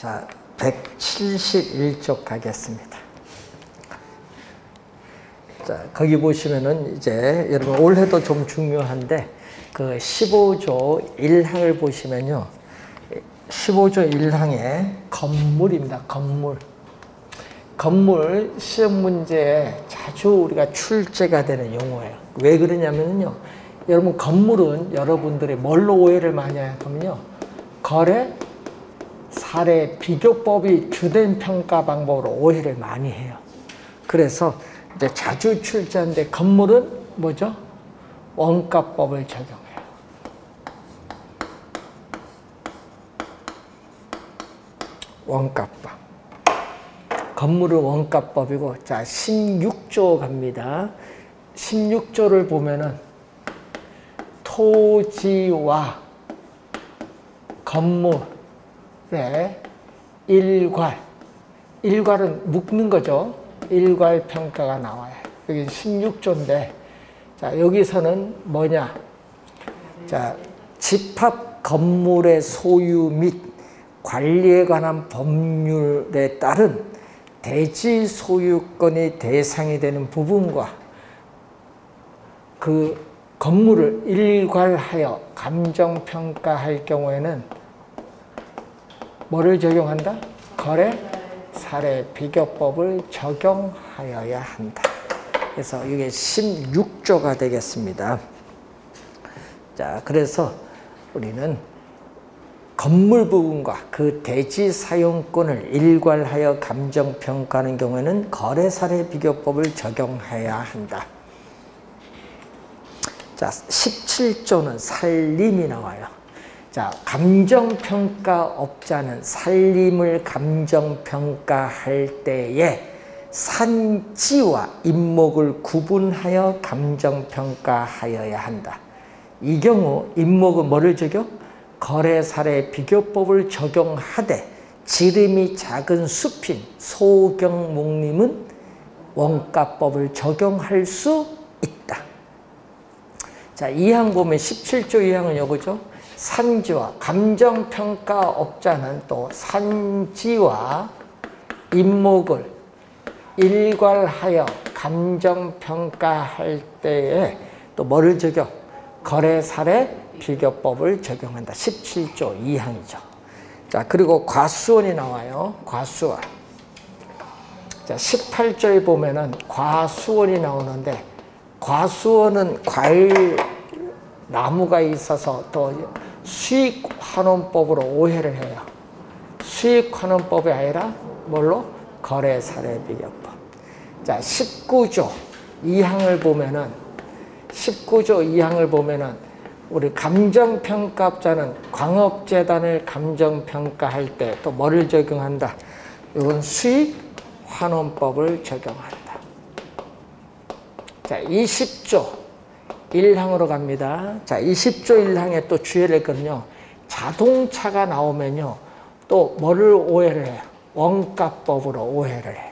자, 171쪽 가겠습니다. 자, 거기 보시면은 이제 여러분 올해도 좀 중요한데 그 15조 1항을 보시면요. 15조 1항에 건물입니다. 건물 시험 문제에 자주 우리가 출제가 되는 용어예요. 왜 그러냐면요. 여러분 건물은 여러분들이 뭘로 오해를 많이 하냐면요. 거래, 사례, 비교법이 주된 평가 방법으로 오해를 많이 해요. 그래서 이제 자주 출제하는데 건물은 뭐죠? 원가법을 적용해요. 원가법. 건물은 원가법이고, 자, 16조 갑니다. 16조를 보면은 토지와 건물의 일괄은 묶는 거죠. 일괄 평가가 나와요. 여기 16조인데, 자, 여기서는 뭐냐? 자, 집합 건물의 소유 및 관리에 관한 법률에 따른 대지 소유권이 대상이 되는 부분과 그 건물을 일괄하여 감정평가할 경우에는 뭐를 적용한다? 거래, 사례, 비교법을 적용하여야 한다. 그래서 이게 16조가 되겠습니다. 자, 그래서 우리는 건물 부분과 그 대지 사용권을 일괄하여 감정평가하는 경우에는 거래, 사례, 비교법을 적용해야 한다. 자, 17조는 살림이 나와요. 자, 감정평가업자는 살림을 감정평가할 때에 산지와 인목을 구분하여 감정평가하여야 한다. 이 경우 인목은 뭐를 적용? 거래, 사례, 비교법을 적용하되 지름이 작은 숲인 소경목림은 원가법을 적용할 수 있다. 자, 2항 보면 17조 2항은 요거죠. 산지와 감정평가업자는 또 산지와 인목을 일괄하여 감정평가할 때에 또 뭐를 적용? 거래, 사례, 비교법을 적용한다. 17조 2항이죠. 자, 그리고 과수원이 나와요. 과수원. 자, 18조에 보면은 과수원이 나오는데 과수원은 과일 나무가 있어서 또 수익환원법으로 오해를 해요. 수익환원법이 아니라 뭘로? 거래, 사례, 비교법. 자, 19조 2항을 보면은 우리 감정평가업자는 광업재단을 감정평가할 때 또 뭐를 적용한다? 이건 수익환원법을 적용한다. 자, 20조 1항으로 갑니다. 자, 20조 1항에 또 주의를 했거든요. 자동차가 나오면요. 또 뭐를 오해를 해요? 원가법으로 오해를 해요.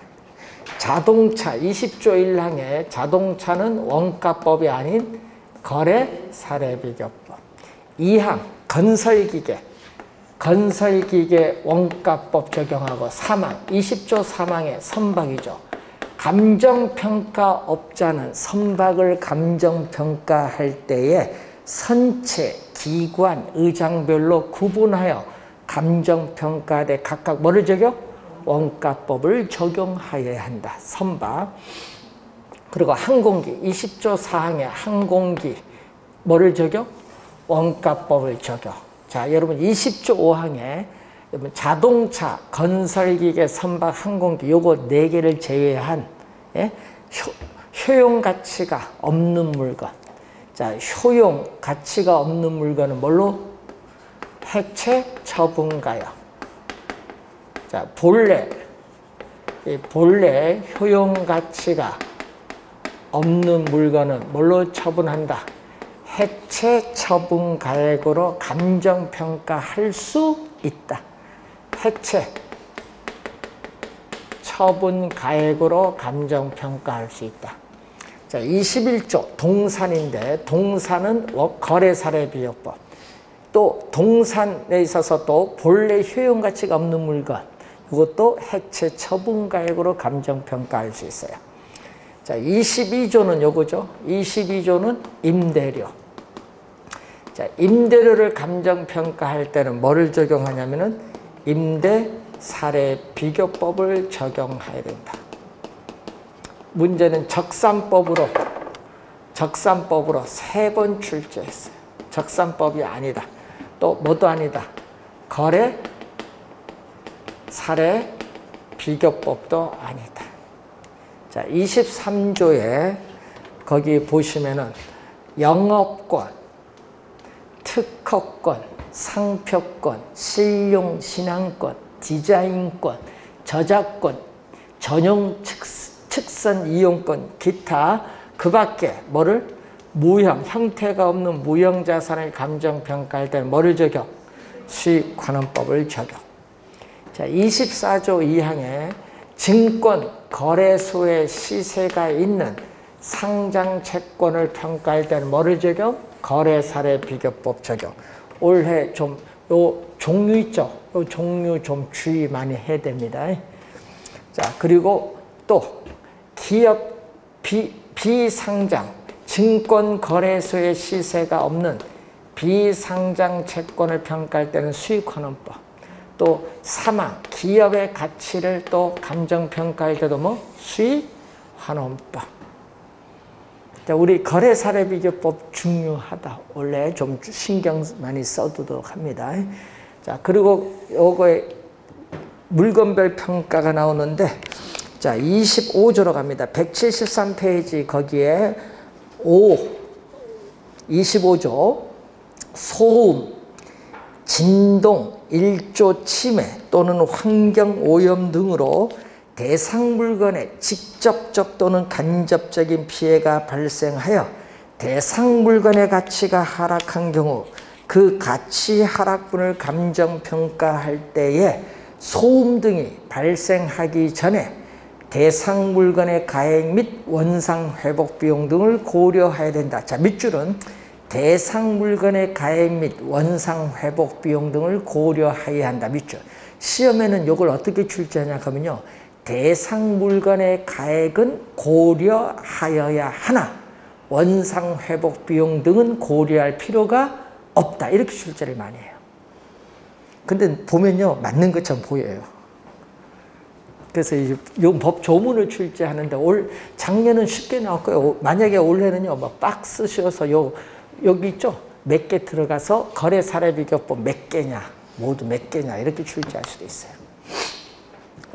자동차 20조 1항에 자동차는 원가법이 아닌 거래, 사례, 비교법. 2항 건설기계 원가법 적용하고 3항 20조 3항의 선박이죠. 감정평가업자는 선박을 감정평가할 때에 선체, 기관, 의장별로 구분하여 감정평가대 각각 뭐를 적용? 원가법을 적용하여야 한다. 선박. 그리고 항공기 20조 4항의 항공기 뭐를 적용? 원가법을 적용. 자, 여러분 20조 5항에 여러분 자동차, 건설기계, 선박, 항공기 요거 4개를 제외한 효용 가치가 없는 물건. 자, 효용 가치가 없는 물건은 뭘로? 해체 처분가요. 자, 본래 효용 가치가 없는 물건은 뭘로 처분한다? 해체 처분 가액으로 감정평가할 수 있다. 해체 처분 가액으로 감정평가할 수 있다. 자, 21조 동산인데 동산은 거래, 사례, 비교법. 또 동산에 있어서 또 본래 효용 가치가 없는 물건, 이것도 해체 처분가액으로 감정평가할 수 있어요. 자, 22조는 요거죠. 22조는 임대료. 자, 임대료를 감정평가할 때는 뭐를 적용하냐면은 임대 사례 비교법을 적용해야 된다. 문제는 적산법으로 3번 출제했어요. 적산법이 아니다. 또 뭐도 아니다. 거래 사례 비교법도 아니다. 자, 23조에 거기 보시면은 영업권, 특허권, 상표권, 실용 신앙권, 디자인권, 저작권, 전용 측선 이용권, 기타 그 밖에 뭐를 무형, 형태가 없는 무형 자산을 감정평가할 때는 뭐를 적용? 수익환원법을 적용. 자, 24조 2항에 증권 거래소의 시세가 있는 상장 채권을 평가할 때는 뭐를 적용? 거래 사례 비교법 적용. 올해 좀 요 종류 있죠? 요 종류 좀 주의 많이 해야 됩니다. 자, 그리고 또 기업 비상장 증권 거래소의 시세가 없는 비상장 채권을 평가할 때는 수익환원법. 또 사망 기업의 가치를 또 감정평가할 때도 뭐 수익환원법. 자, 우리 거래사례비교법 중요하다. 원래 좀 신경 많이 써두도록 합니다. 자, 그리고 요거에 물건별 평가가 나오는데, 자, 25조로 갑니다. 173페이지 거기에 25조 소음, 진동, 일조 침해 또는 환경 오염 등으로 대상 물건에 직접적 또는 간접적인 피해가 발생하여 대상 물건의 가치가 하락한 경우 그 가치 하락분을 감정평가할 때에 소음 등이 발생하기 전에 대상 물건의 가액 및 원상 회복 비용 등을 고려해야 된다. 자, 밑줄은 대상 물건의 가액 및 원상 회복 비용 등을 고려해야 한다. 밑줄. 시험에는 이걸 어떻게 출제하냐 하면요. 대상 물건의 가액은 고려하여야 하나 원상 회복 비용 등은 고려할 필요가 없다. 이렇게 출제를 많이 해요. 근데 보면요. 맞는 것처럼 보여요. 그래서 이 법 조문을 출제하는데 작년은 쉽게 나왔고요. 만약에 올해는요. 막 박스 씌워서 여기 있죠. 몇 개 들어가서 거래 사례 비교법 몇 개냐. 모두 몇 개냐. 이렇게 출제할 수도 있어요.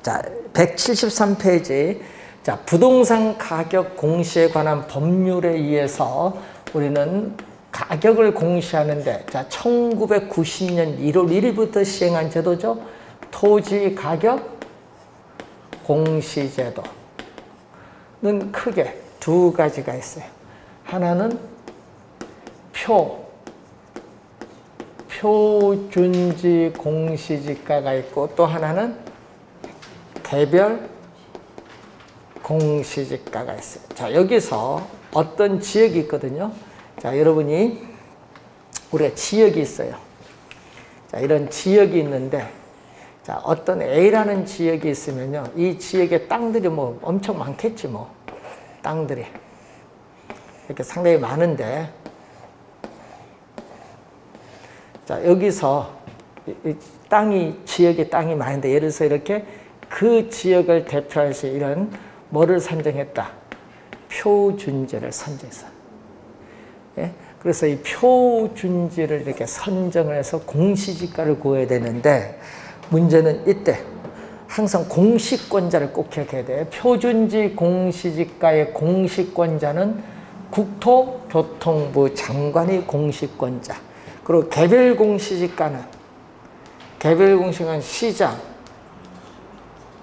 자, 173페이지. 자, 부동산 가격 공시에 관한 법률에 의해서 우리는 가격을 공시하는데, 자, 1990년 1월 1일부터 시행한 제도죠. 토지 가격 공시제도는 크게 두 가지가 있어요. 하나는 표준지 공시지가가 있고, 또 하나는 개별 공시지가가 있어요. 자, 여기서 어떤 지역이 있거든요. 자, 여러분이 우리가 지역이 있어요. 자, 이런 지역이 있는데, 자, 어떤 A라는 지역이 있으면요. 이 지역의 땅들이 뭐 엄청 많겠지 뭐. 땅들이. 이렇게 상당히 많은데, 자, 여기서 지역의 땅이 많은데, 예를 들어서 이렇게 그 지역을 대표할 수 이런 뭐를 선정했다? 표준지를 선정해서. 예? 그래서 이 표준지를 이렇게 선정을 해서 공시지가를 구해야 되는데, 문제는 이때 항상 공시권자를 꼭 기억해야 돼요. 표준지 공시지가의 공시권자는 국토교통부 장관이 공시권자. 그리고 개별 공시지가는 시장,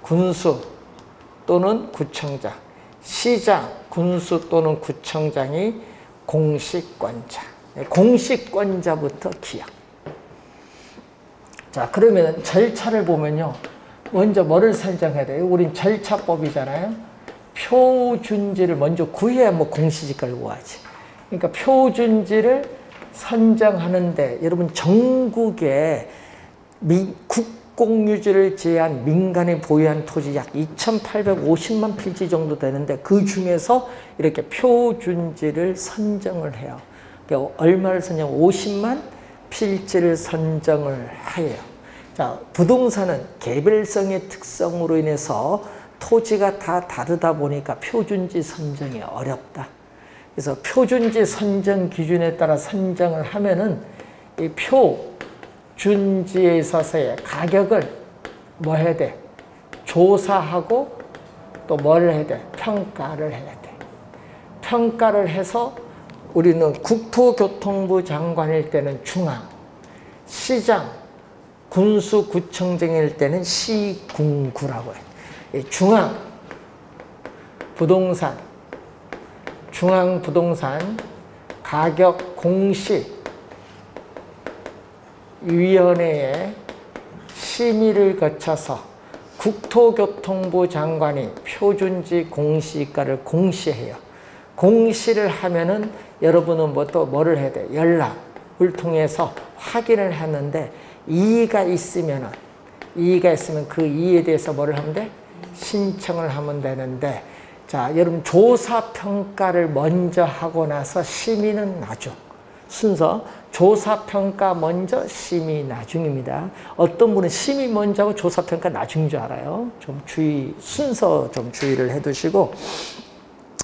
군수 또는 구청장, 시장, 군수 또는 구청장이 공시권자. 공시권자부터 기억. 자, 그러면 절차를 보면요. 먼저 뭐를 설정해야 돼요? 우린 절차법이잖아요. 표준지를 먼저 구해야 뭐 공시지가를 구하지. 그러니까 표준지를 선정하는데 여러분 전국에 국공유지를 제한 민간이 보유한 토지 약 2,850만 필지 정도 되는데 그 중에서 이렇게 표준지를 선정을 해요. 그러니까 얼마를 선정? 50만 필지를 선정을 해요. 자, 부동산은 개별성의 특성으로 인해서 토지가 다 다르다 보니까 표준지 선정이 어렵다. 그래서 표준지 선정 기준에 따라 선정을 하면은 이 표준지에 있어서의 가격을 뭐 해야 돼? 조사하고 또 뭘 해야 돼? 평가를 해야 돼. 평가를 해서 우리는 국토교통부 장관일 때는 중앙, 시장, 군수구청장일 때는 시군구라고 해요. 중앙 부동산 가격 공시 위원회의 심의를 거쳐서 국토교통부 장관이 표준지 공시가를 공시해요. 공시를 하면은 여러분은 뭐를 해야 돼? 연락을 통해서 확인을 하는데 이의가 있으면 그 이의에 대해서 뭐를 하면 돼? 신청을 하면 되는데, 자, 여러분 조사평가를 먼저 하고 나서 심의는 나중. 순서 조사평가 먼저 심의 나중입니다. 어떤 분은 심의 먼저 하고 조사평가 나중인 줄 알아요. 좀 순서 좀 주의를 해 두시고.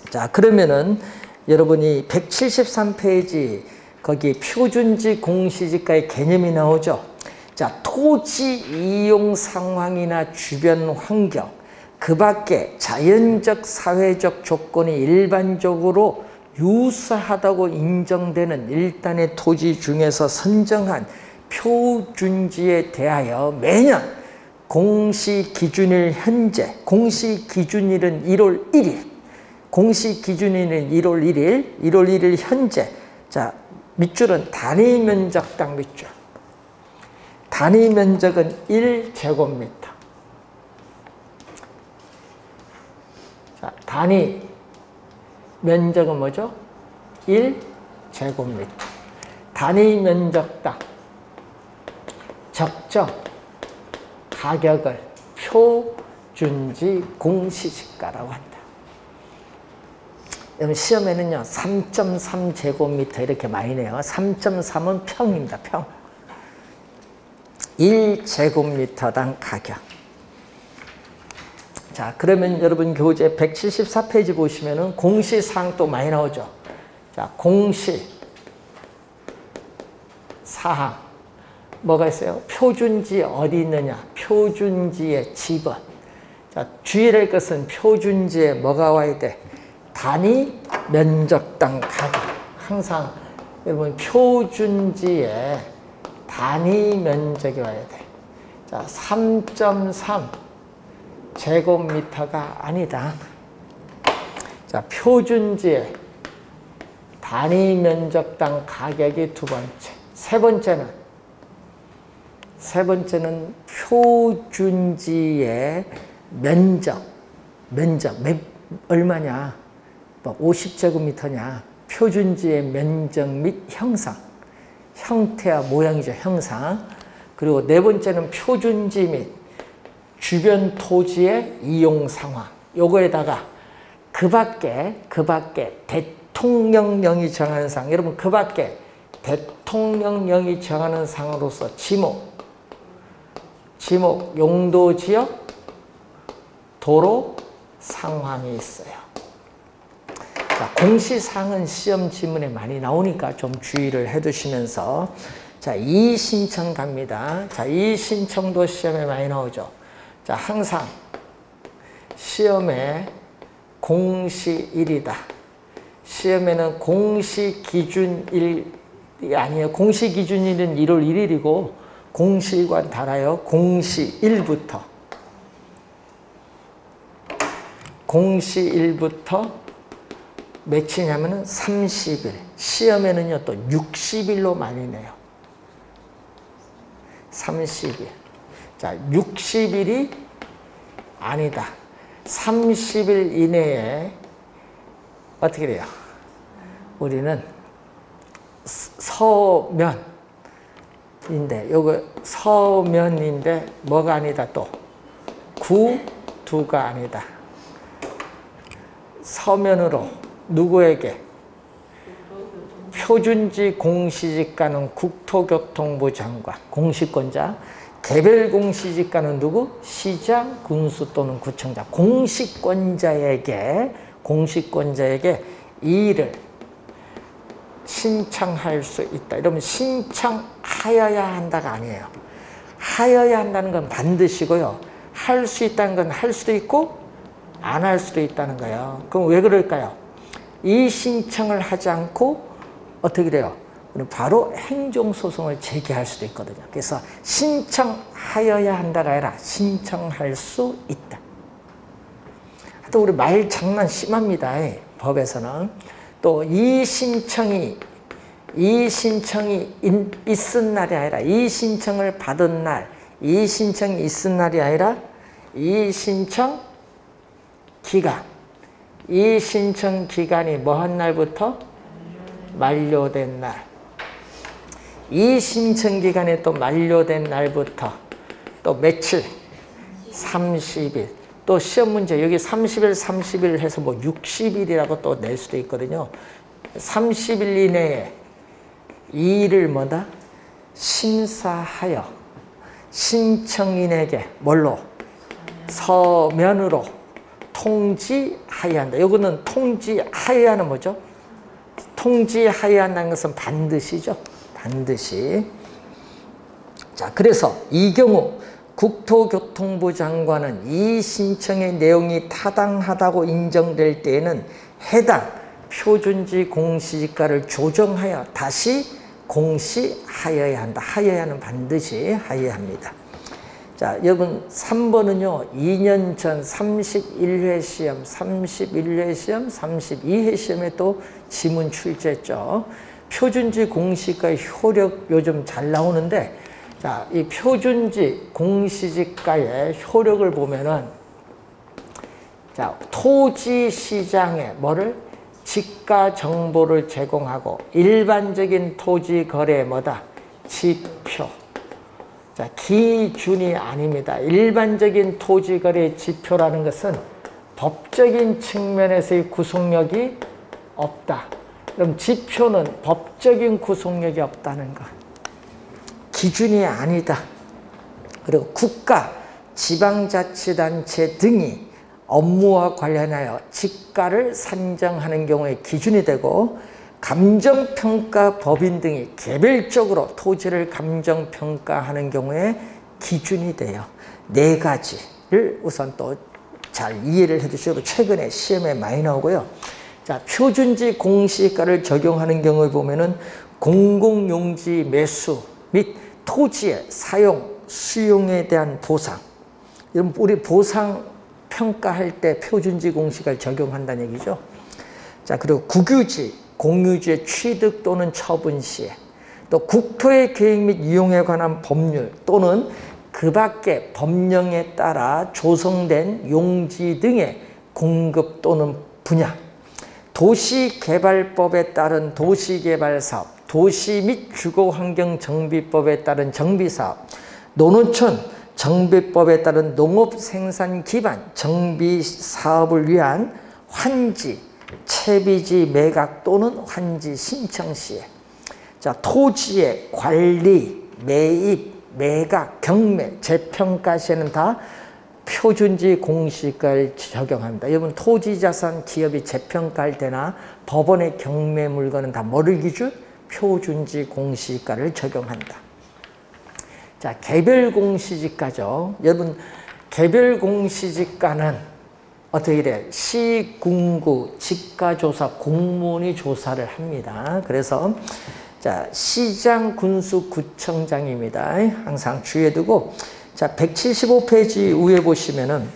자, 그러면은 여러분이 173페이지 거기 표준지 공시지가의 개념이 나오죠. 자, 토지 이용 상황이나 주변 환경, 그 밖에 자연적, 사회적 조건이 일반적으로 유사하다고 인정되는 일단의 토지 중에서 선정한 표준지에 대하여 매년 공시기준일 현재, 공시기준일은 1월 1일, 공시기준일은 1월 1일 현재. 자, 밑줄은 단위 면적당 밑줄. 단위 면적은 1제곱미터. 자, 단위 면적은 뭐죠? 1제곱미터. 단위 면적당 적정 가격을 표준지 공시지가라고 한다. 여러분 시험에는요 3.3제곱미터 이렇게 많이 내요. 3.3은 평입니다. 평. 1제곱미터당 가격. 자, 그러면 여러분 교재 174페이지 보시면은 공시사항 또 많이 나오죠. 자, 공시사항 뭐가 있어요? 표준지 어디 있느냐? 표준지의 지번. 자, 주의할 것은 표준지에 뭐가 와야 돼? 단위 면적당 가격. 항상 여러분 표준지에 단위 면적이 와야 돼. 자, 3.3 제곱미터가 아니다. 자, 표준지의 단위 면적당 가격이 두 번째. 세 번째는 표준지의 면적 얼마냐? 뭐 50제곱미터냐? 표준지의 면적 및 형상. 형태와 모양이죠. 형상. 그리고 네 번째는 표준지 및 주변 토지의 이용 상황. 요거에다가 그 밖에 대통령령이 정하는 사항. 여러분 그 밖에 대통령령이 정하는 사항으로서 지목, 용도지역, 도로 상황이 있어요. 자, 공시사항은 시험 지문에 많이 나오니까 좀 주의를 해두시면서, 자, 이의신청 갑니다. 자, 이의신청도 시험에 많이 나오죠. 자, 항상 시험에 공시일이다. 시험에는 공시기준일이 아니에요. 공시기준일은 1월 1일이고 공시일과는 달라요. 공시일부터 며칠이냐면은 30일. 시험에는요 또 60일로 많이 내요. 30일. 자, 60일이 아니다. 30일 이내에 어떻게 돼요? 우리는 서면인데 요거 서면인데 뭐가 아니다 또 구두가 아니다. 서면으로 누구에게? 표준지 공시지가는 국토교통부 장관, 공시권자. 개별 공시지가는 누구? 시장, 군수 또는 구청장. 공시권자에게 이 일을 신청할 수 있다. 이러면 신청하여야 한다가 아니에요. 하여야 한다는 건 반드시고요. 할 수 있다는 건 할 수도 있고 안 할 수도 있다는 거예요. 그럼 왜 그럴까요? 이 신청을 하지 않고 어떻게 돼요? 바로 행정소송을 제기할 수도 있거든요. 그래서 신청하여야 한다가 아니라 신청할 수 있다. 또 우리 말 장난 심합니다. 법에서는. 또 이 신청이 있은 날이 아니라 이 신청을 받은 날, 이 신청이 있은 날이 아니라 이 신청 기간, 이 신청 기간이 뭐 한 날부터? 만료된 날. 이 신청 기간이 또 만료된 날부터 또 며칠? 30일. 또 시험 문제 여기 30일, 30일 해서 뭐 60일이라고 또 낼 수도 있거든요. 30일 이내에 이 일을 뭐다? 심사하여 신청인에게 뭘로? 서면으로 통지하여야 한다. 이거는 통지하여야 하는 뭐죠? 통지하여야 한다는 것은 반드시죠. 반드시. 자, 그래서 이 경우 국토교통부 장관은 이 신청의 내용이 타당하다고 인정될 때에는 해당 표준지 공시지가를 조정하여 다시 공시하여야 한다. 하여야는 반드시 하여야 합니다. 자, 여러분 3번은요. 2년 전 31회 시험, 31회 시험, 32회 시험에 또 지문 출제했죠. 표준지 공시지가의 효력 요즘 잘 나오는데 자, 이 표준지 공시지가의 효력을 보면은 자, 토지 시장에 뭐를? 지가 정보를 제공하고 일반적인 토지 거래의 뭐다? 지표. 자, 기준이 아닙니다. 일반적인 토지 거래 지표라는 것은 법적인 측면에서의 구속력이 없다. 그럼 지표는 법적인 구속력이 없다는 것. 기준이 아니다. 그리고 국가, 지방자치단체 등이 업무와 관련하여 지가를 산정하는 경우에 기준이 되고 감정평가 법인 등이 개별적으로 토지를 감정평가하는 경우에 기준이 돼요. 네 가지를 우선 또 잘 이해를 해두시고 최근에 시험에 많이 나오고요. 자, 표준지 공시지가를 적용하는 경우에 보면은 공공용지 매수 및 토지의 사용, 수용에 대한 보상. 여러분, 우리 보상 평가할 때 표준지 공시지가를 적용한다는 얘기죠. 자, 그리고 국유지, 공유지의 취득 또는 처분 시에 또 국토의 계획 및 이용에 관한 법률 또는 그 밖의 법령에 따라 조성된 용지 등의 공급 또는 분야, 도시개발법에 따른 도시개발사업, 도시 및 주거환경정비법에 따른 정비사업, 농어촌 정비법에 따른 농업생산 기반 정비사업을 위한 환지, 채비지 매각 또는 환지 신청 시에 자, 토지의 관리, 매입, 매각, 경매, 재평가 시에는 다 표준지 공시지가를 적용합니다. 여러분 토지자산 기업이 재평가할 때나 법원의 경매 물건은 다 뭐를 기준? 표준지 공시지가를 적용한다. 자, 개별 공시지가죠. 여러분 개별 공시지가는 어떻게 돼? 시, 군구, 지가조사, 공무원이 조사를 합니다. 그래서 자, 시장, 군수, 구청장입니다. 항상 주의해 두고 자, 175페이지 위에 보시면은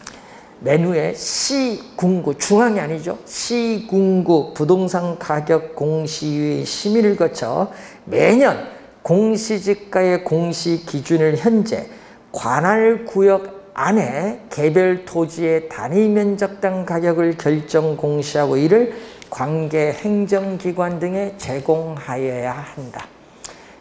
맨 위에 시, 군구, 중앙이 아니죠. 시, 군구 부동산 가격 공시위의 심의를 거쳐 매년 공시지가의 공시 기준을 현재 관할구역 안에 개별 토지의 단위 면적당 가격을 결정 공시하고 이를 관계 행정기관 등에 제공하여야 한다.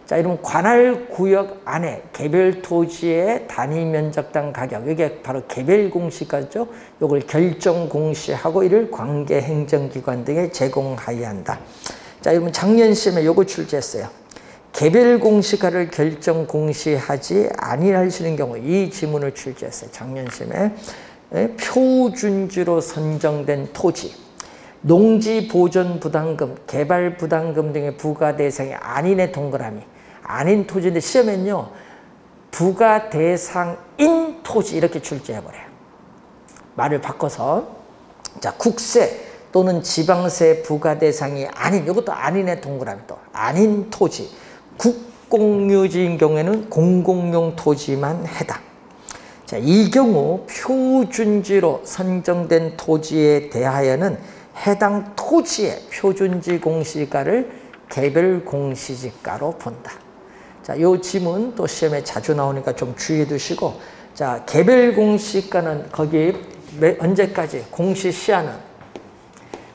자, 이러면 관할구역 안에 개별 토지의 단위 면적당 가격, 이게 바로 개별 공시가죠. 이걸 결정 공시하고 이를 관계 행정기관 등에 제공하여야 한다. 자, 여러분 작년 시험에 요거 출제했어요. 개별 공시가를 결정 공시하지 아니하시는 경우, 이 지문을 출제했어요. 작년 시험에. 표준지로 선정된 토지, 농지 보존 부담금, 개발 부담금 등의 부과 대상이 아닌의 동그라미. 아닌 토지인데 시험에는요, 부과 대상인 토지 이렇게 출제해버려요. 말을 바꿔서, 자, 국세 또는 지방세 부과 대상이 아닌, 이것도 아닌의 동그라미, 또 아닌 토지, 국공유지인 경우에는 공공용 토지만 해당. 자, 이 경우 표준지로 선정된 토지에 대하여는 해당 토지의 표준지 공시가를 개별 공시지가로 본다. 자, 이 지문 또 시험에 자주 나오니까 좀 주의해 두시고, 자, 개별 공시가는 거기 언제까지 공시 시한은,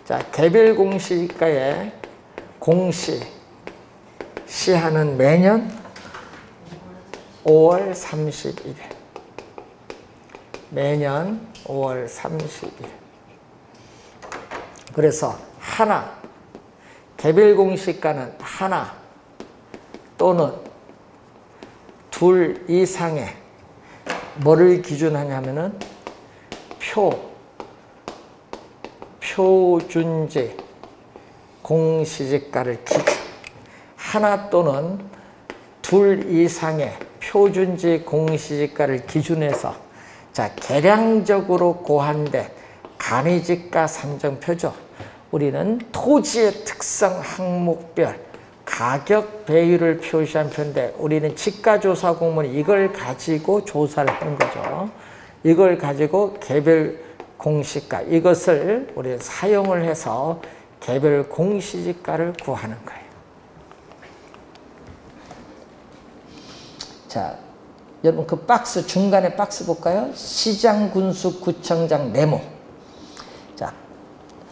자, 개별 공시가의 공시 시한은 매년 5월 31일. 매년 5월 30일. 그래서 하나, 개별 공시가는 하나 또는 둘 이상의 뭐를 기준하냐면은 표준지 공시지가를 기준, 하나 또는 둘 이상의 표준지 공시지가를 기준해서, 자, 계량적으로 고안된 간이지가 산정표죠. 우리는 토지의 특성 항목별 가격 배율을 표시한 표인데, 우리는 지가조사 공무원이 이걸 가지고 조사를 하는 거죠. 이걸 가지고 개별 공시가, 이것을 우리는 사용을 해서 개별 공시지가를 구하는 거예요. 자, 여러분 그 박스, 중간에 박스 볼까요? 시장, 군수, 구청장, 네모. 자,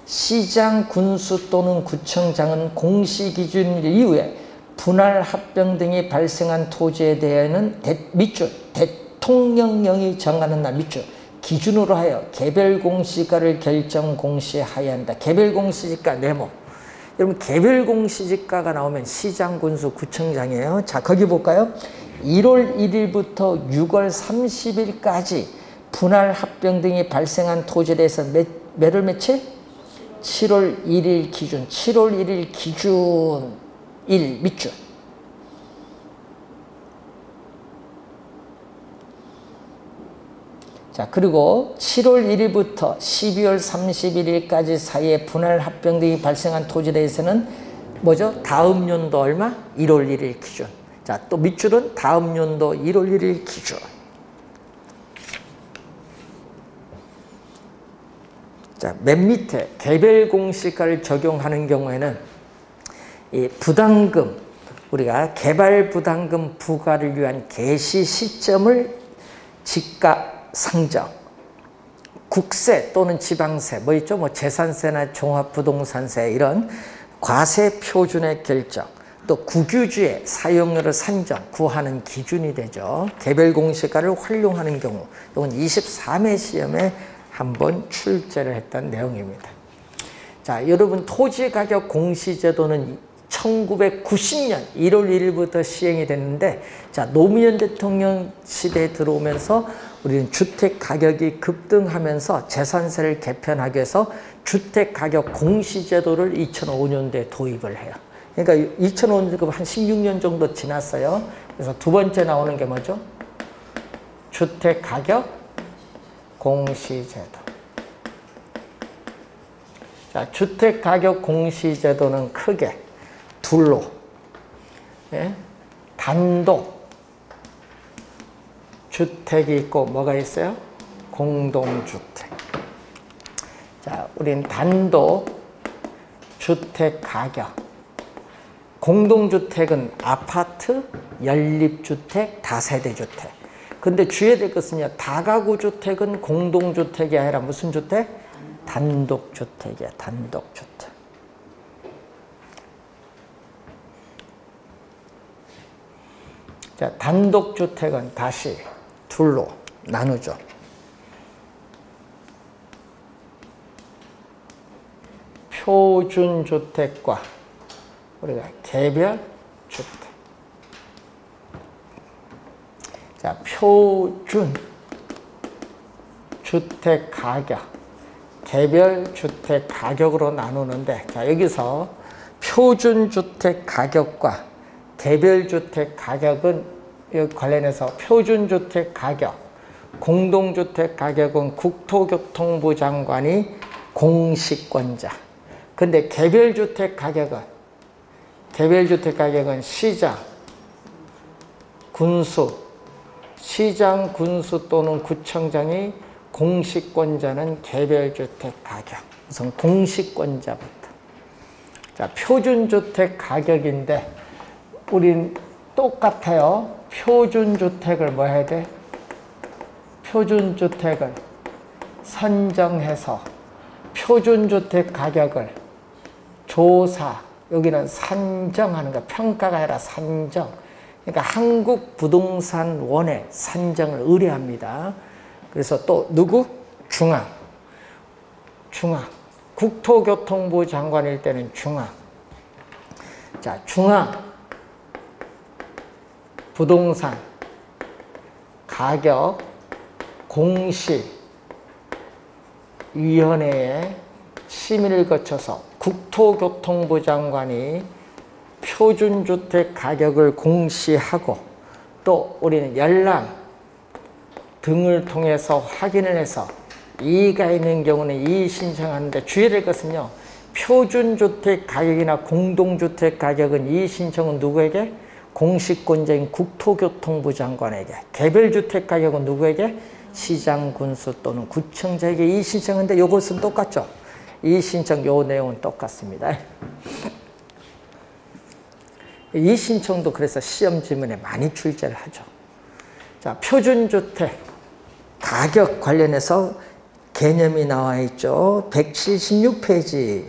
시장, 군수 또는 구청장은 공시기준 이후에 분할 합병 등이 발생한 토지에 대해서는 밑줄, 대통령령이 정하는 날 밑줄 기준으로 하여 개별 공시가를 결정 공시하여야 한다. 개별 공시지가 네모. 여러분 개별 공시지가가 나오면 시장, 군수, 구청장이에요. 자, 거기 볼까요? 1월 1일부터 6월 30일까지 분할 합병 등이 발생한 토지에 대해서 몇월 며칠? 7월 1일 기준, 7월 1일 기준 1 밑줄. 자, 그리고 7월 1일부터 12월 31일까지 사이에 분할 합병 등이 발생한 토지에 대해서는 뭐죠? 다음 연도 얼마? 1월 1일 기준. 자, 또 밑줄은 다음 연도 1월 1일 기준. 자, 맨 밑에 개별 공시가를 적용하는 경우에는 이 부담금, 우리가 개발 부담금 부과를 위한 개시 시점을 지가 상정, 국세 또는 지방세, 뭐 있죠? 뭐 재산세나 종합부동산세 이런 과세 표준의 결정, 또 국유지의 사용료를 산정, 구하는 기준이 되죠. 개별 공시가를 활용하는 경우, 이건 23회 시험에 한번 출제를 했던 내용입니다. 자, 여러분 토지가격 공시제도는 1990년 1월 1일부터 시행이 됐는데, 자, 노무현 대통령 시대에 들어오면서 우리는 주택가격이 급등하면서 재산세를 개편하기 위해서 주택가격 공시제도를 2005년도에 도입을 해요. 그러니까 2005년도 한 16년 정도 지났어요. 그래서 두 번째 나오는 게 뭐죠? 주택가격 공시제도. 자, 주택가격 공시제도는 크게 둘로, 예? 단독 주택이 있고 뭐가 있어요? 공동주택. 자, 우린 단독 주택 가격. 공동주택은 아파트, 연립주택, 다세대주택. 근데 주의해야 될 것은요, 다가구주택은 공동주택이 아니라 무슨 주택? 단독주택이야, 단독주택. 자, 단독주택은 다시 둘로 나누죠. 표준주택과 우리가 개별주택. 자, 표준주택 가격, 개별주택 가격으로 나누는데, 자, 여기서 표준주택 가격과 개별주택 가격은 관련해서 표준주택 가격, 공동주택 가격은 국토교통부 장관이 공시권자. 근데 개별주택 가격은 시장, 군수 또는 구청장이 공시권자는 개별주택 가격. 우선 공시권자부터. 자, 표준주택 가격인데 우린 똑같아요. 표준주택을 뭐 해야 돼? 표준주택을 선정해서 표준주택 가격을 조사, 여기는 산정하는 거, 평가가 아니라 산정. 그러니까 한국부동산원에 산정을 의뢰합니다. 그래서 또 누구? 중앙. 국토교통부 장관일 때는 중앙. 자, 중앙 부동산 가격 공시위원회에 심의를 거쳐서 국토교통부 장관이 표준주택 가격을 공시하고, 또 우리는 열람 등을 통해서 확인을 해서 이의가 있는 경우는 이의 신청하는데 주의해야 될 것은요, 표준주택 가격이나 공동주택 가격은 이의 신청은 누구에게? 공시권자인 국토교통부 장관에게. 개별주택 가격은 누구에게? 시장, 군수 또는 구청장에게 이의 신청하는데 이것은 똑같죠? 이의 신청 요 내용은 똑같습니다. 이의 신청도 그래서 시험 지문에 많이 출제를 하죠. 자, 표준주택 가격 관련해서 개념이 나와 있죠. 176페이지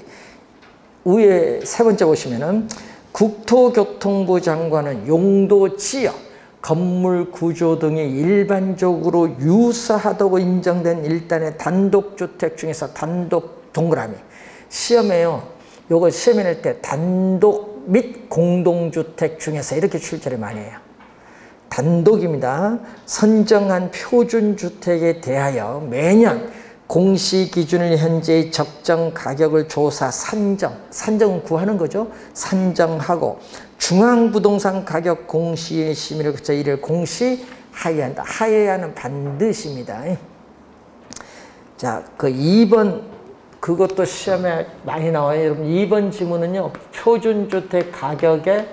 위에 세 번째 보시면은 국토교통부 장관은 용도, 지역, 건물 구조 등이 일반적으로 유사하다고 인정된 일단의 단독주택 중에서 단독 동그라미. 시험에요. 요거 시험에 낼 때 단독 및 공동주택 중에서 이렇게 출제를 많이 해요. 단독입니다. 선정한 표준주택에 대하여 매년 공시기준일 현재의 적정 가격을 조사, 산정은 구하는 거죠. 산정하고 중앙부동산 가격 공시의 심의를 거쳐 이를 공시하여야 한다. 하여야는 반드시입니다. 자, 그 2번 그것도 시험에 많이 나와요. 여러분 2번 지문은요, 표준주택 가격의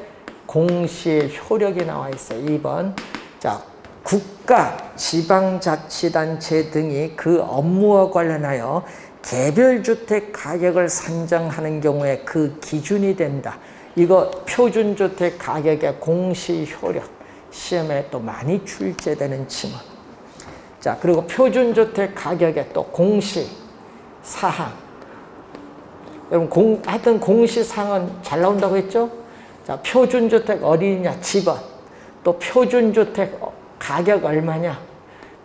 공시 효력이 나와 있어요. 2번. 자, 국가, 지방자치단체 등이 그 업무와 관련하여 개별주택 가격을 산정하는 경우에 그 기준이 된다. 이거 표준주택 가격의 공시 효력. 시험에 또 많이 출제되는 지문. 자, 그리고 표준주택 가격의 또 공시 사항. 여러분 하여튼 공시사항은 잘 나온다고 했죠? 자, 표준주택 어디냐? 집원. 또 표준주택 가격 얼마냐?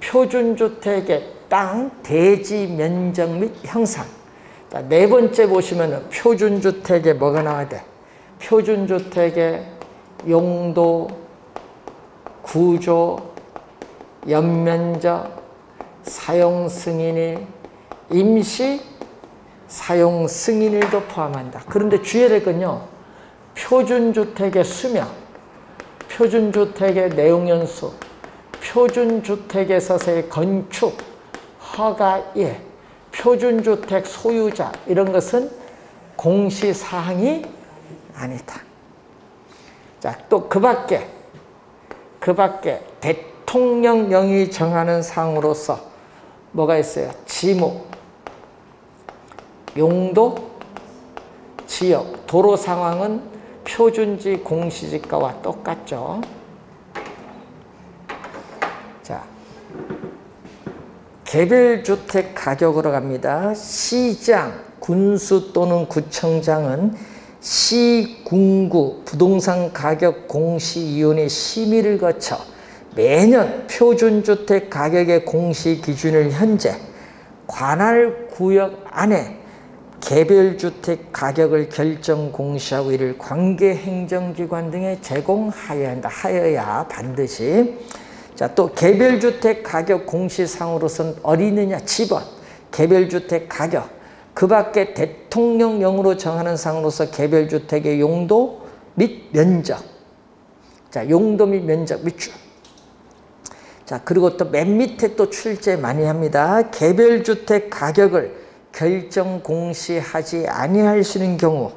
표준주택의 땅, 대지 면적 및 형상. 자, 네 번째 보시면은 표준주택에 뭐가 나와야 돼? 표준주택의 용도, 구조, 연면적, 사용 승인일, 임시 사용 승인일도 포함한다. 그런데 주의해야 될 건요, 표준주택의 수명, 표준주택의 내용연수, 표준주택에서의 건축, 허가일, 표준주택 소유자, 이런 것은 공시사항이 아니다. 자, 또 그 밖에 대통령령이 정하는 사항으로서 뭐가 있어요? 지목, 용도, 지역, 도로 상황은 표준지 공시지가와 똑같죠. 자, 개별주택 가격으로 갑니다. 시장, 군수 또는 구청장은 시군구 부동산 가격 공시위원회 심의를 거쳐 매년 표준주택 가격의 공시 기준을 현재 관할 구역 안에 개별주택 가격을 결정 공시하고 이를 관계 행정기관 등에 제공하여야 한다. 하여야 반드시. 자, 또 개별주택 가격 공시상으로선 어디느냐? 집원, 개별주택 가격, 그 밖에 대통령령으로 정하는 상으로서 개별주택의 용도 및 면적. 자, 용도 및 면적 밑줄. 자, 그리고 또 맨 밑에 또 출제 많이 합니다. 개별주택 가격을 결정 공시하지 아니할 수 있는 경우,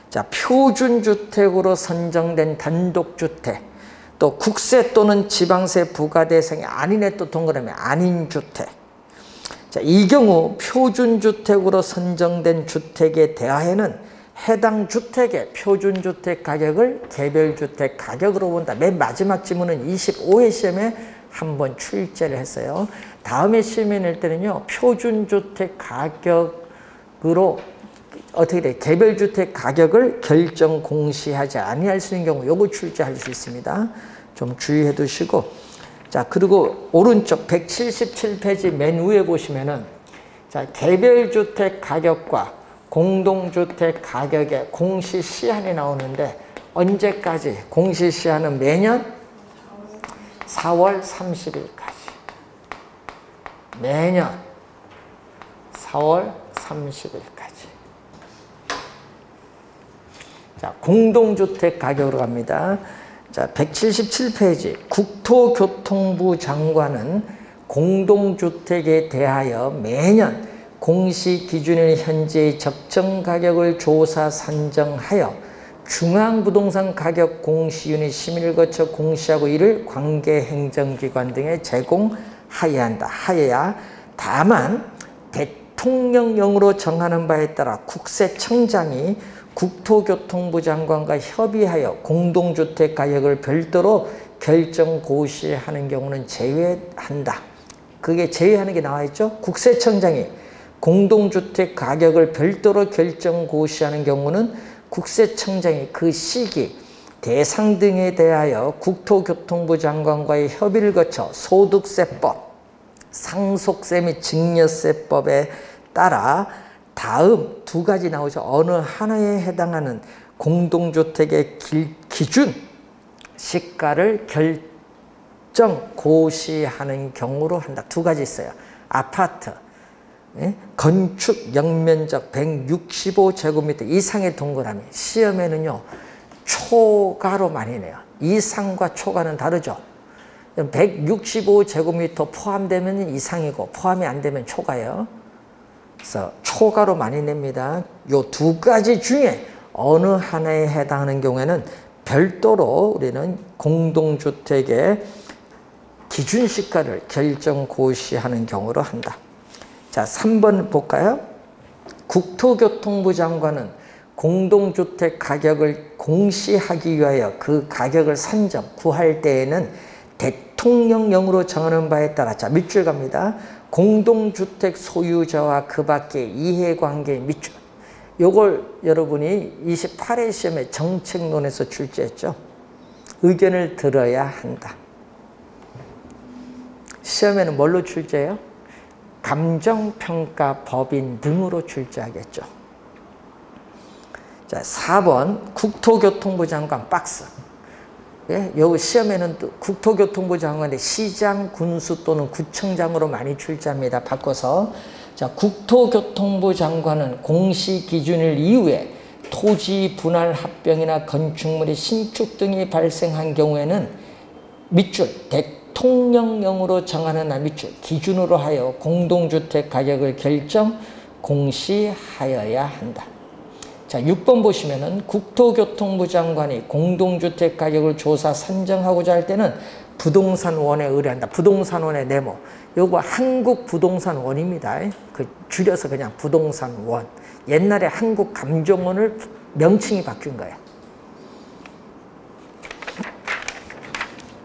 자, 표준주택으로 선정된 단독주택, 또 국세 또는 지방세 부과 대상이 아닌에 또 동그라미 아닌 주택. 자, 이 경우 표준주택으로 선정된 주택에 대하여는 해당 주택의 표준주택 가격을 개별주택 가격으로 본다. 맨 마지막 지문은 25회 시험에 한번 출제를 했어요. 다음에 시험에 낼 때는요, 표준주택 가격으로 어떻게 돼? 개별주택 가격을 결정 공시하지 아니할 수 있는 경우, 요거 출제할 수 있습니다. 좀 주의해 두시고. 자, 그리고 오른쪽 177페이지 맨 위에 보시면은, 자, 개별주택 가격과 공동주택 가격의 공시 시한이 나오는데, 언제까지? 공시 시한은 매년 4월 30일까지. 매년 4월 30일까지. 자, 공동주택 가격으로 갑니다. 자, 177페이지. 국토교통부 장관은 공동주택에 대하여 매년 공시기준일 현재의 적정 가격을 조사 산정하여 중앙부동산 가격 공시위원회 심의를 거쳐 공시하고 이를 관계행정기관 등에 제공하여야 한다. 하여야. 다만 대통령령으로 정하는 바에 따라 국세청장이 국토교통부 장관과 협의하여 공동주택 가격을 별도로 결정 고시하는 경우는 제외한다. 그게 제외하는 게 나와 있죠. 국세청장이 공동주택 가격을 별도로 결정 고시하는 경우는 국세청장이 그 시기, 대상 등에 대하여 국토교통부 장관과의 협의를 거쳐 소득세법, 상속세 및 증여세법에 따라 다음 두 가지 나오죠. 어느 하나에 해당하는 공동주택의 기준, 시가를 결정 고시하는 경우로 한다. 두 가지 있어요. 아파트, 건축 연면적 165제곱미터 이상의 동그라미. 시험에는요, 초가로 많이 내요. 이상과 초가는 다르죠. 165제곱미터 포함되면 이상이고 포함이 안 되면 초가예요. 그래서 초가로 많이 냅니다. 요 두 가지 중에 어느 하나에 해당하는 경우에는 별도로 우리는 공동주택의 기준시가를 결정 고시하는 경우로 한다. 자, 3번 볼까요? 국토교통부 장관은 공동주택 가격을 공시하기 위하여 그 가격을 산정, 구할 때에는 대통령령으로 정하는 바에 따라, 자, 밑줄 갑니다. 공동주택 소유자와 그 밖의 이해관계 밑줄. 요걸 여러분이 28회 시험에 정책론에서 출제했죠. 의견을 들어야 한다. 시험에는 뭘로 출제해요? 감정평가 법인 등으로 출제하겠죠. 자, 4번 국토교통부 장관 박스. 예, 여기 시험에는 또 국토교통부 장관의 시장, 군수 또는 구청장으로 많이 출제합니다. 바꿔서. 자, 국토교통부 장관은 공시기준일 이후에 토지 분할 합병이나 건축물의 신축 등이 발생한 경우에는 밑줄 대통령령으로 정하는 밑줄 기준으로 하여 공동주택 가격을 결정 공시하여야 한다. 자, 6번 보시면은 국토교통부 장관이 공동주택 가격을 조사 산정하고자 할 때는 부동산원에 의뢰한다. 부동산원의 네모. 요거 한국부동산원입니다. 그 줄여서 그냥 부동산원. 옛날에 한국감정원을 명칭이 바뀐 거예요.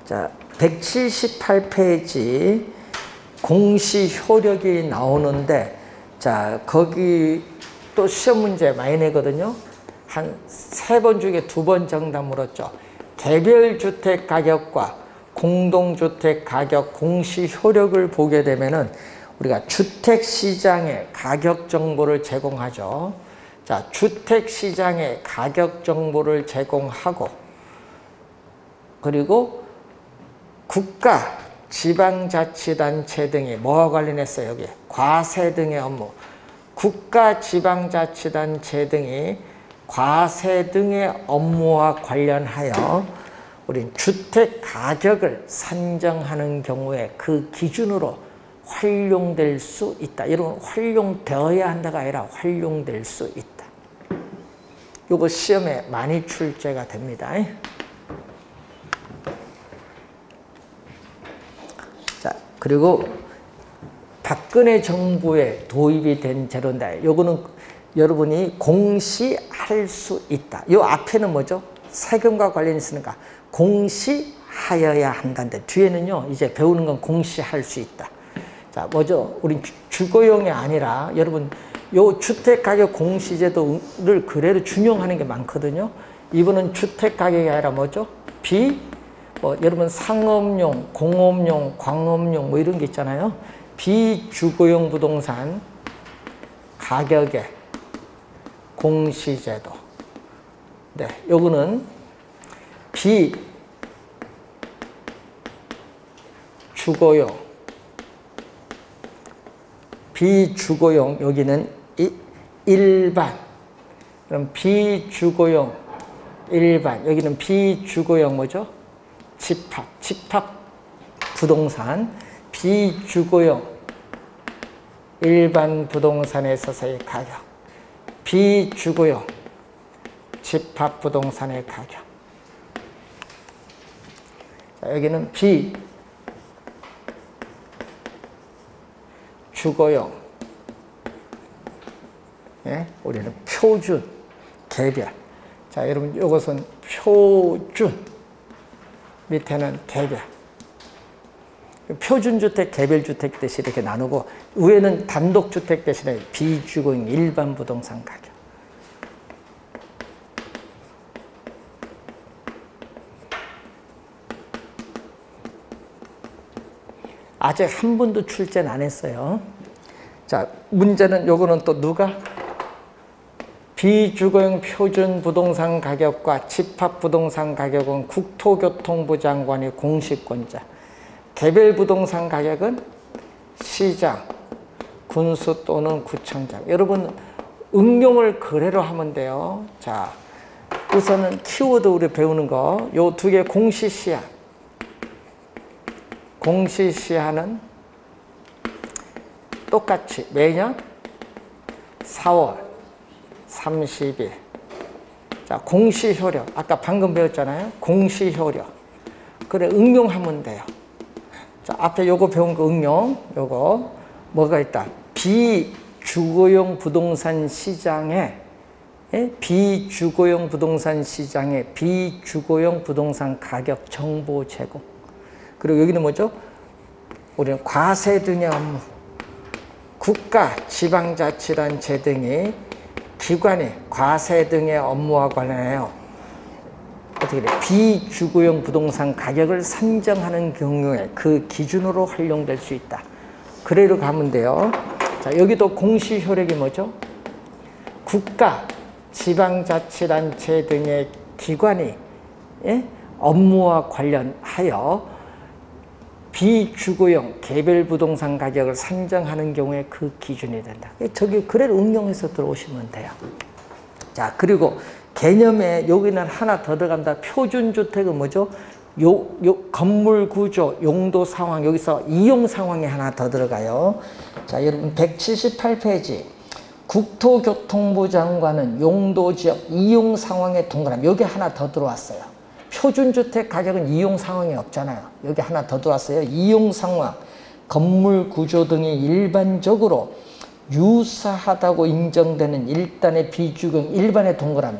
자, 178페이지 공시 효력이 나오는데, 자, 거기 또 시험 문제 많이 내거든요. 한 3번 중에 2번 정답 물었죠. 개별주택 가격과 공동주택 가격 공시 효력을 보게 되면은 우리가 주택시장의 가격 정보를 제공하죠. 자, 주택시장의 가격 정보를 제공하고, 그리고 국가, 지방자치단체 등이 뭐와 관련했어요? 여기 과세 등의 업무. 국가, 지방자치단체 등이 과세 등의 업무와 관련하여 우린 주택 가격을 산정하는 경우에 그 기준으로 활용될 수 있다. 여러분, 활용되어야 한다가 아니라 활용될 수 있다. 이거 시험에 많이 출제가 됩니다. 자, 그리고 박근혜 정부에 도입이 된 제도인데, 요거는 여러분이 공시할 수 있다. 요 앞에는 뭐죠? 세금과 관련이 있으니까 공시하여야 한다는데, 뒤에는요, 이제 배우는 건 공시할 수 있다. 자, 뭐죠? 우리 주거용이 아니라, 여러분, 요 주택가격 공시제도를 그대로 준용하는 게 많거든요. 이번은 주택가격이 아니라 뭐죠? 여러분 상업용, 공업용, 광업용 뭐 이런 게 있잖아요. 비주거용 부동산 가격의 공시제도. 네, 요거는 비주거용, 여기는 일반. 그럼 비주거용, 일반. 여기는 비주거용 뭐죠? 집합 부동산. 비주거용, 일반 부동산에 있어서의 가격. 비주거용, 집합 부동산의 가격. 자, 여기는 비주거용. 예? 우리는 표준, 개별. 자, 여러분, 이것은 표준. 밑에는 개별. 표준주택, 개별주택 대신 이렇게 나누고, 위에는 단독주택 대신에 비주거용 일반 부동산 가격. 아직 한 번도 출제는 안 했어요. 자, 문제는 요거는 또 누가? 비주거용 표준 부동산 가격과 집합 부동산 가격은 국토교통부 장관이 공시권자. 개별 부동산 가격은 시장, 군수 또는 구청장. 여러분, 응용을 그대로 하면 돼요. 자, 우선은 키워드 우리 배우는 거, 요 2개 공시시한. 공시시한은 똑같이 매년 4월 30일. 자, 공시효력. 아까 방금 배웠잖아요. 공시효력. 그래, 응용하면 돼요. 자, 앞에 요거 배운 거 응용. 요거 뭐가 있다? 비주거용 부동산 시장에, 비주거용 부동산 시장에 비주거용 부동산 가격 정보 제공. 그리고 여기는 뭐죠? 우리는 과세 등의 업무. 국가, 지방자치단체 등이 기관이 과세 등의 업무와 관련하여 어떻게 돼? 비주거용 부동산 가격을 산정하는 경우에 그 기준으로 활용될 수 있다. 그래로 가면 돼요. 자, 여기도 공시 효력이 뭐죠? 국가, 지방자치단체 등의 기관이 업무와 관련하여 비주거용 개별 부동산 가격을 산정하는 경우에 그 기준이 된다. 저기 그래를 응용해서 들어오시면 돼요. 자, 그리고 개념에 여기는 하나 더 들어간다. 표준주택은 뭐죠? 요 건물 구조, 용도 상황, 여기서 이용 상황이 하나 더 들어가요. 자, 여러분 178페이지. 국토교통부 장관은 용도지역 이용 상황에 동그라미. 여기 하나 더 들어왔어요. 표준주택 가격은 이용 상황이 없잖아요. 여기 하나 더 들어왔어요. 이용 상황, 건물 구조 등이 일반적으로 유사하다고 인정되는 일단의 비주거용, 일반의 동그라미.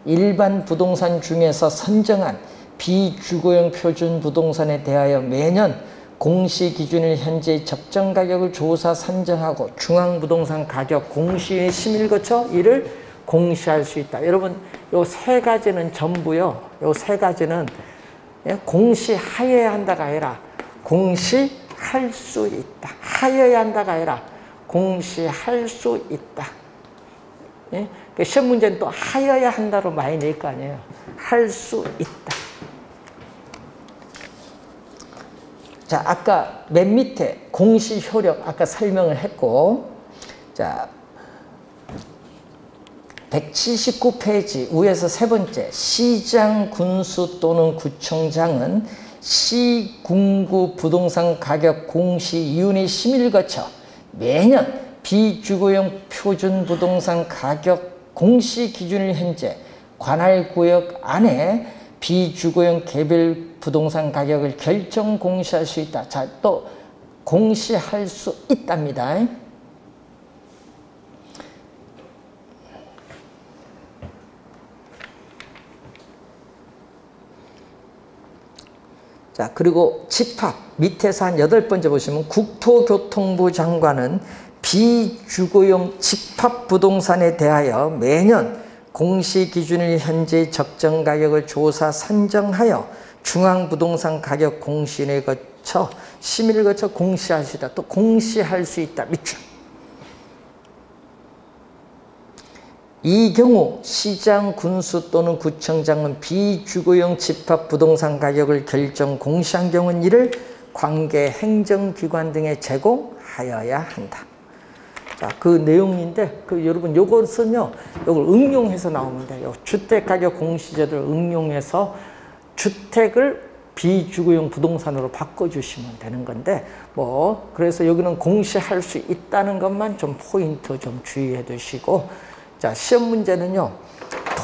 일반 부동산 중에서 선정한 비주거용 표준 부동산에 대하여 매년 공시 기준일 현재의 적정 가격을 조사 산정하고 중앙부동산 가격 공시의 심의를 거쳐 이를 공시할 수 있다. 여러분 요 세 가지는 전부요. 요 세 가지는 공시하여야 한다가 아니라 공시할 수 있다. 하여야 한다가 아니라 공시할 수 있다. 예? 시험 문제는 또 하여야 한다로 많이 낼 거 아니에요. 할 수 있다. 자, 아까 맨 밑에 공시 효력 아까 설명을 했고, 자, 179페이지 위에서 세 번째, 시장, 군수 또는 구청장은 시군구 부동산 가격 공시 위원회 심의를 거쳐 매년 비주거용 표준 부동산 가격 공시 기준을 현재 관할 구역 안에 비주거용 개별 부동산 가격을 결정 공시할 수 있다. 자, 또 공시할 수 있답니다. 자, 그리고 집합 밑에서 한 8번째 보시면 국토교통부 장관은 비주거용 집합 부동산에 대하여 매년 공시 기준일 현재 적정 가격을 조사 산정하여 중앙부동산 가격 공시에 거쳐 심의를 거쳐 공시할 수 있다. 또 공시할 수 있다. 밑줄. 이 경우 시장, 군수 또는 구청장은 비주거용 집합 부동산 가격을 결정 공시한 경우는 이를 관계 행정기관 등에 제공하여야 한다. 자, 그 내용인데, 여러분, 요것은요, 요걸 응용해서 나오면 돼요. 주택가격 공시제도를 응용해서 주택을 비주거용 부동산으로 바꿔주시면 되는 건데, 그래서 여기는 공시할 수 있다는 것만 좀 포인트 좀 주의해 두시고, 자, 시험 문제는요,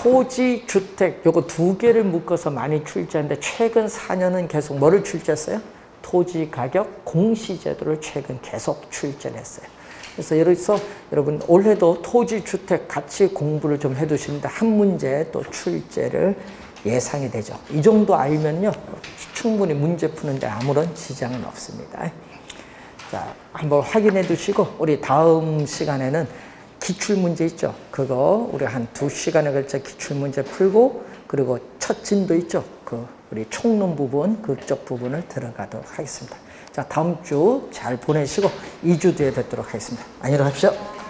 토지, 주택, 요거 두 개를 묶어서 많이 출제하는데, 최근 4년은 계속 뭐를 출제했어요? 토지 가격 공시제도를 최근 계속 출제를 했어요. 그래서 여러분 올해도 토지, 주택 같이 공부를 좀 해두시는데 한 문제 또 출제를 예상이 되죠. 이 정도 알면요 충분히 문제 푸는데 아무런 지장은 없습니다. 자, 한번 확인해 두시고 우리 다음 시간에는 기출문제 있죠. 그거 우리 한 2시간에 걸쳐 기출문제 풀고 그리고 첫 진도 있죠. 우리 총론 부분, 그쪽 부분을 들어가도록 하겠습니다. 자, 다음 주 잘 보내시고 2주 뒤에 뵙도록 하겠습니다. 안녕히 가십시오.